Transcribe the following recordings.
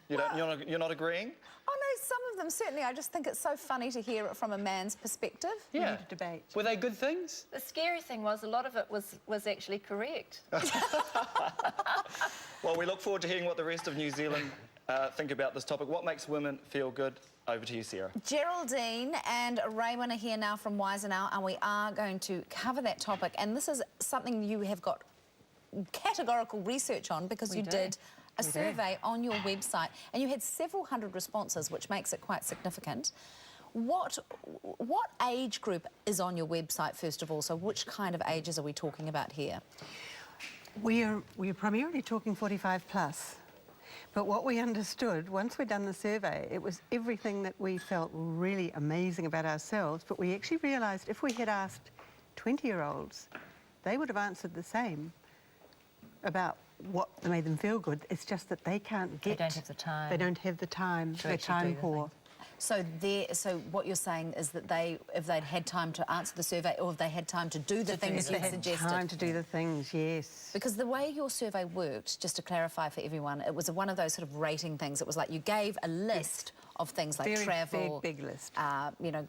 You're not agreeing? Oh, no, some of them, certainly. I just think it's so funny to hear it from a man's perspective. Yeah. We need a debate. Were they good things? The scary thing was a lot of it was actually correct. Well, we look forward to hearing what the rest of New Zealand think about this topic. What makes women feel good? Over to you, Sarah. Geraldine and Raewyn are here now from Wisenau, and we are going to cover that topic. And this is something you have got categorical research on, because you did a survey on your website, and you had several hundred responses, which makes it quite significant. What age group is on your website, first of all? So which kind of ages are we talking about here? We're primarily talking 45 plus. But what we understood, once we'd done the survey, it was everything that we felt really amazing about ourselves, but we actually realised if we had asked 20-year-olds, they would have answered the same about what made them feel good. It's just that they can't get... They don't have the time. They don't have the time. They're time poor. So what you're saying is that if they'd had time to answer the survey, or if they had time to do the things you suggested. Had time to do the things, yes. Because the way your survey worked, just to clarify for everyone, it was one of those sort of rating things. It was like you gave a list of things like travel, big list. You know,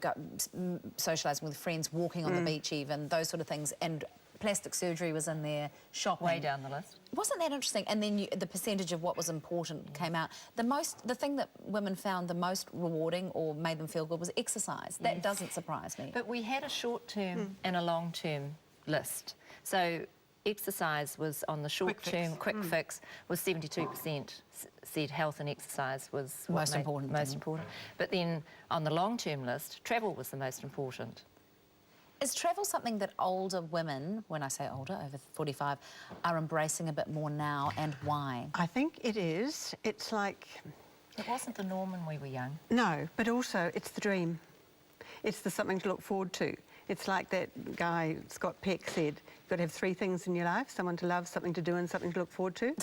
socialising with friends, walking on the beach, even those sort of things, and plastic surgery was in there, shopping. Way down the list. Wasn't that interesting? And then the percentage of what was important came out. The thing that women found the most rewarding or made them feel good was exercise. That doesn't surprise me. But we had a short-term and a long-term list. So exercise was on the short-term, quick fix was 72%. Said health and exercise was most important. But then on the long-term list, travel was the most important. Is travel something that older women, when I say older, over 45, are embracing a bit more now, and why? I think it is. It's like... It wasn't the norm when we were young. No, but also it's the dream. It's the something to look forward to. It's like that guy, Scott Peck, said, you've got to have 3 things in your life: someone to love, something to do, and something to look forward to.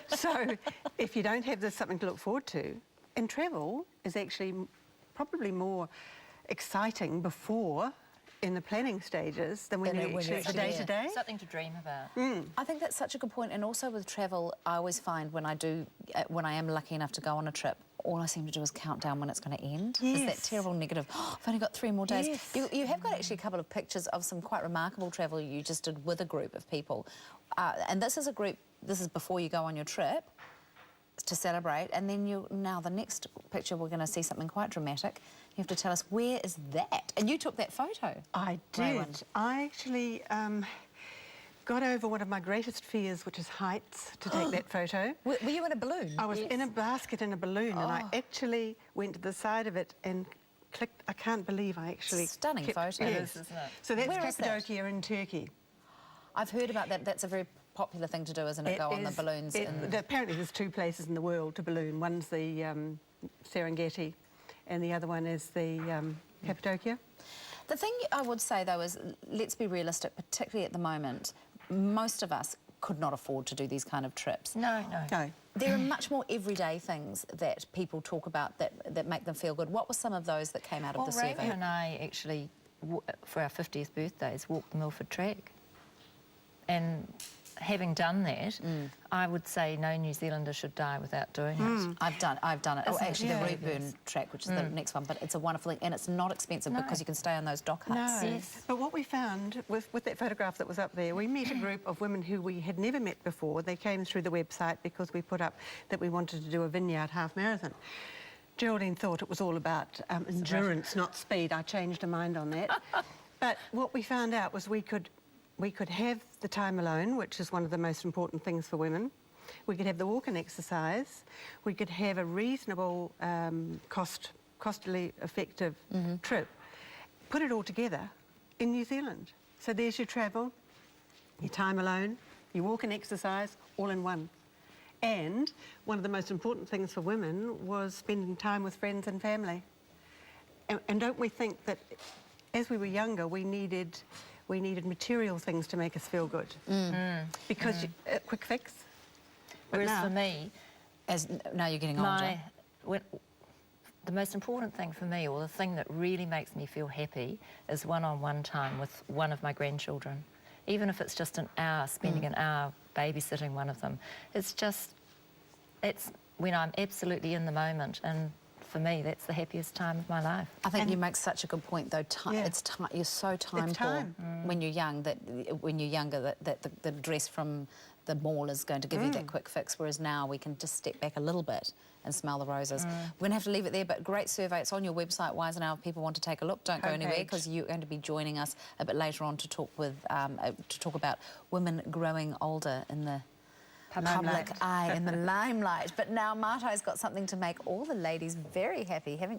So if you don't have this something to look forward to, and travel is actually probably more exciting before, in the planning stages, than when you actually the day-to-day. Something to dream about. I think that's such a good point. And also with travel, I always find when I am lucky enough to go on a trip, all I seem to do is count down when it's going to end. Yes. There's that terrible negative, oh, I've only got 3 more days. Yes. You have got actually a couple of pictures of some quite remarkable travel you just did with a group of people. And this is a group, this is before you go on your trip to celebrate, and then now the next picture we're going to see something quite dramatic. You have to tell us, where is that? And you took that photo. I did. Raewyn. I actually got over one of my greatest fears, which is heights, to take that photo. Were you in a balloon? I was in a basket in a balloon, and I actually went to the side of it and clicked. I can't believe I actually... Stunning photo. Yes. Isn't it? So that's Where is that? Cappadocia in Turkey. I've heard about that. That's a very popular thing to do, isn't it? Go on the balloons. Apparently there's 2 places in the world to balloon. One's the Serengeti, and the other one is the Cappadocia. The thing I would say, though, is let's be realistic, particularly at the moment. Most of us could not afford to do these kind of trips. No. There are much more everyday things that people talk about that make them feel good. What were some of those that came out of the survey? Raewyn and I actually, for our 50th birthdays, walked the Milford Track. And having done that, I would say no New Zealander should die without doing it. I've done it. Oh, actually, the Raewyn track, which is the next one, but it's a wonderful thing, and it's not expensive because you can stay on those dock huts. No. Yes. But what we found with that photograph that was up there, we met a group of women who we had never met before. They came through the website because we put up that we wanted to do a vineyard half marathon. Geraldine thought it was all about endurance, not speed. I changed her mind on that. But what we found out was we could have the time alone, which is one of the most important things for women. We could have the walk and exercise. We could have a reasonable, costly, effective trip. Put it all together in New Zealand. So there's your travel, your time alone, your walk and exercise, all in one. And one of the most important things for women was spending time with friends and family. And don't we think that as we were younger, we needed material things to make us feel good. Because quick fix. Whereas for me, now you're getting older. The most important thing for me, or the thing that really makes me feel happy, is one-on-one time with one of my grandchildren. Even if it's just an hour, spending an hour babysitting one of them. It's when I'm absolutely in the moment, and for me, that's the happiest time of my life. I think you make such a good point, though. You're so time poor when you're young. When you're younger, that the dress from the mall is going to give you that quick fix. Whereas now we can just step back a little bit and smell the roses. We're going to have to leave it there, but great survey. It's on your website, Wise and Now. If people want to take a look, don't go anywhere, because you're going to be joining us a bit later on to talk about women growing older in the public eye, in the limelight. But now Marto's got something to make all the ladies very happy, haven't